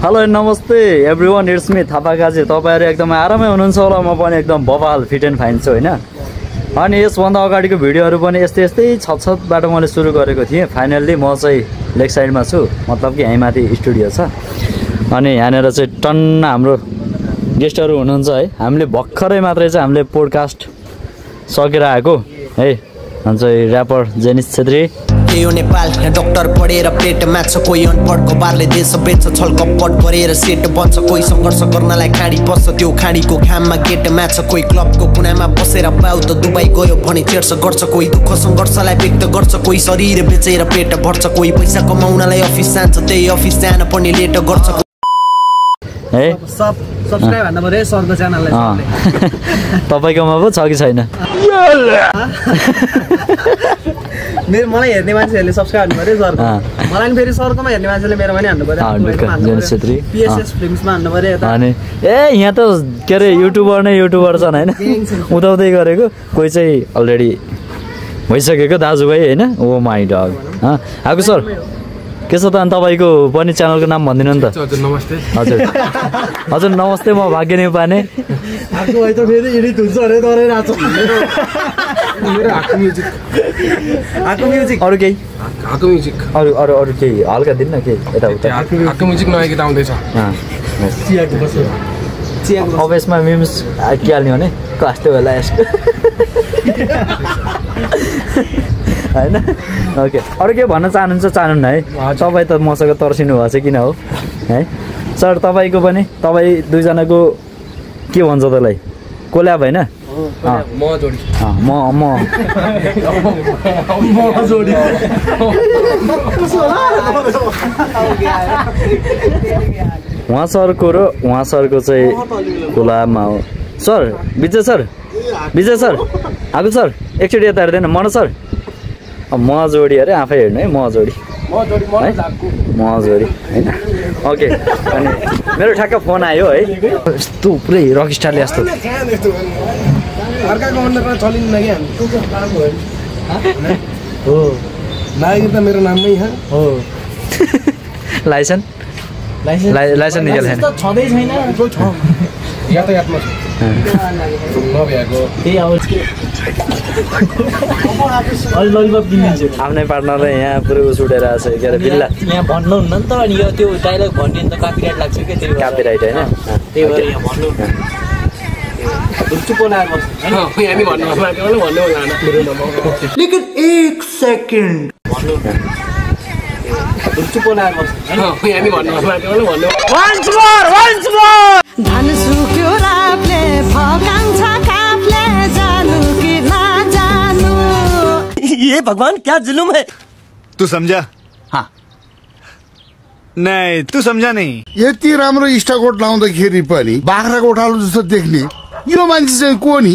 Hello नमस्ते everyone it's me Thapa Kaji तपाईहरु एकदमै आरामै हुनुहुन्छ होला म पनि एकदम बबाल फिट एन्ड फाइन छु हैन अनि यसभन्दा अगाडिको भिडियोहरु पनि यस्तै छतबाट मैले सुरु गरेको थिएँ फाइनल्ली म चाहिँ लेग साइडमा छु मतलब कि यही माथि स्टुडियो छ अनि यहाँनेर चाहिँ टन्न हाम्रो गेस्टहरु हुनुहुन्छ है हामीले भर्खरै मात्रै चाहिँ हामीले पोडकास्ट सकेर आएको है अनि चाहिँ र्यापर जेनिस छेत्री यो नेपाल डाक्टर पढेर पेटमा छ कोही अनपढको बारले देश बेच्छ छल कपट गरेर सेट बन्छ कोही संघर्ष गर्नलाई खाडी बस्छ त्यो खाडीको घाममा गेटमा छ कोही क्लबको कुनामा बसेर पाउ त दुबई गयो भने चेर्छ गर्छ कोही दुःख संघर्षलाई व्यक्त गर्छ कोही शरीर बेचेर पेट भर्छ कोही पैसा कमाउनलाई अफिस जान्छ त्यही अफिस जान पनि लेट गर्छ है सब्स्क्राइब हान्न पर्यो सरको च्यानललाई तपाईकोमा पो छ कि छैन मलाई हेर्ने मान्छेहरूले सब्स्क्राइब हान्नु पर्यो सरको मलाई फेरि सरकोमा हेर्ने मान्छेले मेरोमा नि हान्नु पर्यो पिएसएस फिल्म्समा हान्नु पर्यो यता अनि ए यहाँ त के अरे युट्युबर छन् हैन उदाउँदै गरेको कोही चाहिँ अलरेडी भइसकेको दाजुभाइ हैन ओ माई डग आगो सर के छ त अनि तपाईको पनि च्यानलको नाम भनिदिनु नि त हजुर नमस्ते हजुर नमस्ते म भाग्य नेपाने आको भाइ त फेरि एडिट हुन्छ अरे तरै राछ मेरो हाको म्युजिक अरु केही अरु केही हल्का दिन न केही यता उता हाको म्युजिक नयाँ गीत आउँदैछ अब यसमा मिम्स के हाल्ने भने कस्तो होला यसको हैन ओके अरु के भन्न चाहनुहुन्छ चाहनुहुन्न है तपाई त मसँग तर्सिनु भएको छ किन हो है सर तपाईको पनि तपाई दुई जनाको के भन्छ तलाई कोल्याब हैन म जोडी जोडी उहाँ सरको चाहिँ कोलाबमा हो सर विजय सर आगो सर एकचोटि यता हेर्दैन मन सर म जोडी अरे आफै हेर्नु है म जोडी हैन ओके अनि मेरो ठ्याक्क फोन आयो है यस्तो पुरै रक स्टारले जस्तो हो नायक त मेरो नाममै हो लाइसेन्स निकाल छैन छदै छैन यातायातमा छ नभएको त्यही आवाज के अलि ललिपप किन्दिन्छु आफ्नै पार्टनरले यहाँ पुरै उस उठेर आएको छ के अरे बिल्ला यहाँ भन्नुहुन्न नि त अनि यो त्यो डायलग भन्ने त कपिराइट लाग्छ के त्यो कपिराइट हैन त्यही भएर यहाँ भन्नु चुप लाएर बस्नु हामी भन्नु होला लेकिन एक सेकेन्ड चुप लाएर बस्नु हामी भन्नु होला वन्स मोर धन सुक्यो रातले फकान्छ काफले जानु कि नजानु ये भगवान क्या जुलुम है तू समझा हाँ नहीं तू समझा नहीं यति राम्रो इस्टाकोट लाउँदाखेरि पनि बाख्राको उठालो जस्तो देख्ने यो मान्छे चाहिँ को नि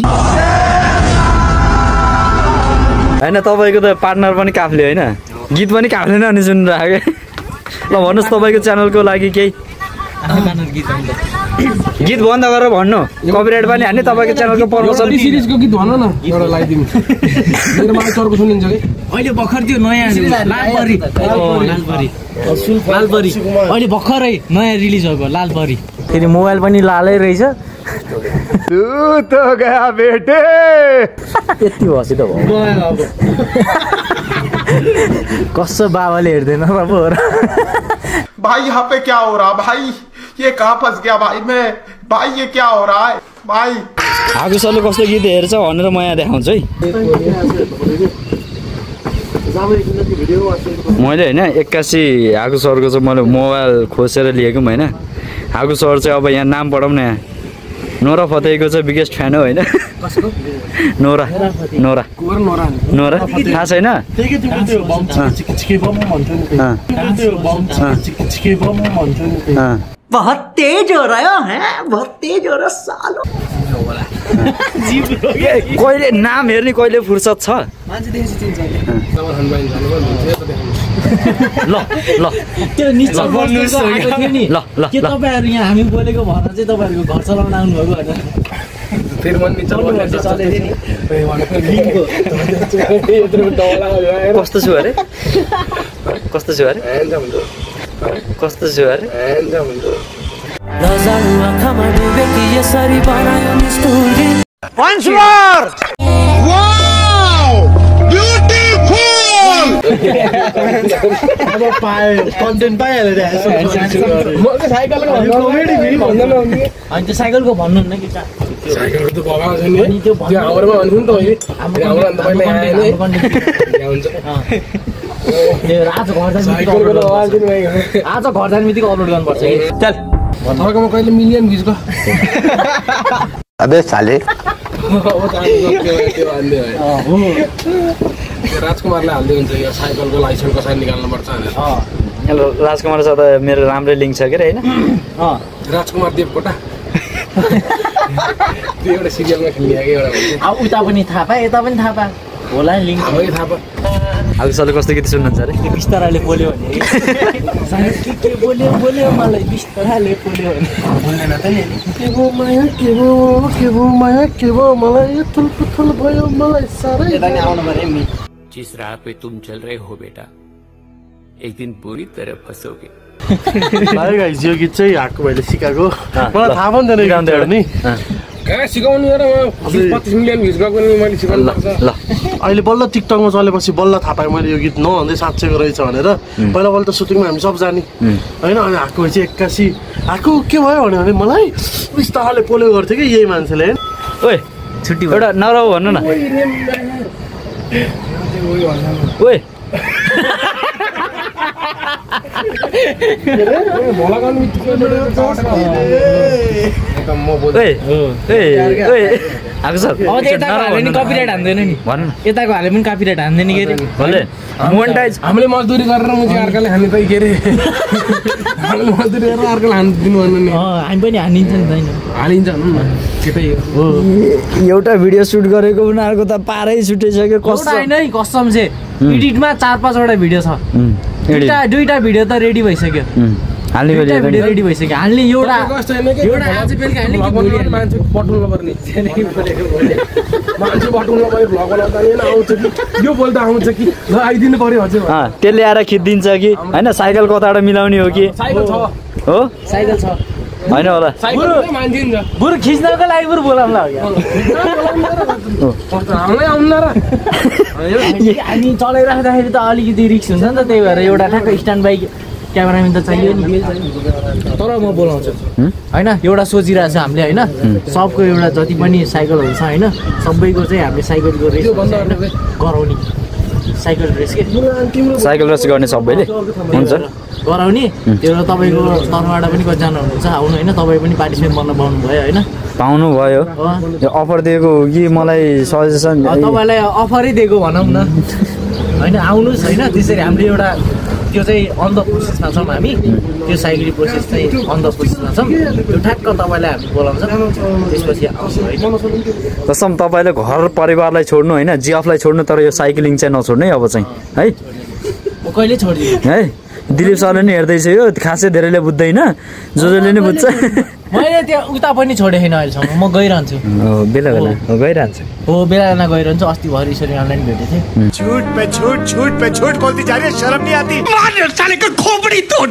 हैन तपाईको त पार्टनर पनि काफले हैन गीत पनि काफले नै अनि सुनिरहेको ल भन्नुस् तपाईको च्यानलको लागि केही गीत बन्द गरेर भन्नु कपिराइट पनि हान्ने तपाईको च्यानलको प्रमोसन सिरिजको गीत भन्न न एउटा लगाइदिनु मेरो माथि चर्को सुनिन्छ कि अहिले भर्खर त्यो नयाँ लालपरी अहिले भर्खरै नयाँ रिलिज भएको लालपरी फेरि मोबाइल पनि लालै रहेछ तू तो गया बेटे यति भसी त भयो कसो बाबाले हेर्दैन बाबु भाई यहाँ पे क्या हो रहा भाई ये कहाँ फंस गया भाई ये क्या हो रहा है भाई आगो सरले कस्तो गीत हेर्छ भनेर म यहाँ देखाउँछु है मैले हैन 81 आगो सरको चाहिँ मैले मोबाइल खोसेर लिएको पनि हैन आगो सर चाहिँ अब यहाँ नाम पढाउँ न यहाँ नोरा फतेहीको चाहिँ बिगेस्ट फ्यान हो हैन नोरा थाहा छैन बहुत तेज हो रहा है बहुत तेज हो रहा सालो कहिले नाम हेर्ने कहिले फुर्सद छ ल त्यो निश्चय बन्नुस् नि ल के तपाईहरु यहाँ हामी बोलेको भएर चाहिँ तपाईहरुको घर चलाउन आउनु भएको हैन फेरि मन निचल चले नि कस्तो छु अरे कस्तो छु अरे Once more! Wow! Beautiful! अब पाए कन्टेन्ट पाइहाल्यो रे म चाहिँ साइकलको अनि त्यो साइकलको भन्नु न कि साइकलको त भगाएको छ नि त्यो हाम्रोमा भन्नु नि त अहिले हाम्रो अन्त पहिला आएन हुन्छ त्यो आज घर साइकलको त आवाज पनि भइगयो आज घर जाने बित्तिकै अपलोड गर्नुपर्छ कि चल तपाईँकोमा कहिले मिलियन भ्युजको अबे साले राजकुमारले हाल्दै हुन्छ यो साइकलको लाइसेन्स कसरी निकाल्नुपर्छ भनेर हेलो राजकुमार छ त मेरो राम्रै लिङ्क छ के अरे होइन राजकुमार देवकोटा त्यो एउटा सिरियलमा खेल्ने कि एउटा अब उता पनि थाहा पाए यता पनि थाहा पाए होला नि लिङ्क अब थाहा पायो आगुसाले कस्तो गीत सुन्नुहुन्छ अरे त्यो बिस्ताराले बोल्यो भने के बोल्यो मलाई बिस्ताराले बोल्यो भने बोल्दैन त नि के भो माया के भो मलाई यो थुल भयो मलाई साह्रै यता नि आउनु पर्यो नि जिस राह पे तुम चल रहे हो बेटा एक दिन पूरी तरह फंसोगे भाइ गाइस यो गीत चाहिँ हाकु भाइले सिकाएको मलाई थाहा पनि थिएन नि कहाँ सिकाउनु र 25 मिलियन भ्युज गएको नि मैले सिकाउनु पर्छ ल अहिले बल्ल टिकटकमा चलेपछि बल्ल थाहा पाएँ मैले यो गीत नभन्दै साँच्चैको रहेछ भनेर पहिला त सुटिङमा हामी सब जाने होइन अनि हाकु भाइ चाहिँ एक्कासी हाकु के भयो भने मलाई बिस्तारले पोल्यो गर्थ्यो कि यही मान्छेले ओए छुट्टी एउटा नराउ भन्नु न ओए कपिराइट हान्दैन नि यताको हाले पनि कपिराइट हान्दैन के अरे मोनेटाइज हामीले मजदुरी गरेर मुझे अर्काले हान्ने त के अरे हामीले मजदुरी गरेर अर्काले हान्नु दिनु भन्नु नि हामी पनि हानिन्छ नि छैन हालिन्छ त्यतै हो एउटा भिडियो सुट गरेको उनीहरूको त पारै छुटिसक्यो कस्तो होइन है कसम चाहिँ एडिटमा 4-5 वटा भिडियो छ दुईटा भिडियो त रेडी भइसक्यो भिडियो रेडी भइसक्यो हामीले एउटा आज बेलुका हामीले मान्छे पठाउनु पर्ने मान्छे पठाउनु पर्ने भ्लग बनाउँदा नि आउँछ कि यो बोल्दा आउँछ कि ल आइदिनु पर्यो हजुर त्यसले आएर खिचिदिन्छ कि होइन साइकल कताबाट मिलाउने हो कि साइकल छ हो साइकल छ होइन होला साइकल मान्छे नि बुरु खिच्नको लागि बुरु बोलाउँला हामीलाई आउनु र हामी चलाइराख्दाखेरि त अलिकति रिक्स हुन्छ नि त त्यही भएर एउटा ठ्याक्क स्ट्यान्ड बाइक क्यामेराम्यान त चाहियो नि तर म बोलाउँछु होइन एउटा सोचिरहेको छ हामीले होइन सबको एउटा जति पनि साइकलहरू छ होइन सबैको चाहिँ हामीले साइकलको रेस गराउने साइकल रेस के साइकल रेस गर्ने सबैले हुन्छ गराउने त्यो तपाईँको तर्फबाट पनि कतिजना हुनुहुन्छ आउनु होइन तपाईँ पनि पार्टिसिपेट गर्न पाउनुभयो होइन पाउनु भयो अफर दिएको हो कि मलाई सजेसन तपाईँलाई अफरै दिएको भनौँ न होइन आउनुहोस् होइन त्यसरी हामीले एउटा त्यो चाहिँ अन द प्रोसेसमा छौँ हामी त्यो साइक्लिङ प्रोसेस चाहिँ अन द प्रोसेसमा छौँ त्यो ठ्याक्क तपाईँलाई हामी बोलाउँछ त्यसपछि आउँछ होइन जसम तपाईँले घर परिवारलाई छोड्नु होइन जिएफलाई छोड्नु तर यो साइक्लिङ चाहिँ नछोड्नु है अब चाहिँ है म कहिले छोडिदिनु है दिलीप सरले नि हेर्दैछ यो खासै धेरैले बुझ्दैन जसले नि बुझ्छ मैले त्यहाँ उता पनि छोडेको छैन अहिलेसम्म म गइरहन्छु बेला बेला गइरहन्छु हो बेला बेला गइरहन्छु अस्ति भरि यसरी अनलाइन भेटेको थिएँ झूठ पे झूठ बोलती जा रही है शर्म नहीं आती मार साले का खोपड़ी तोड़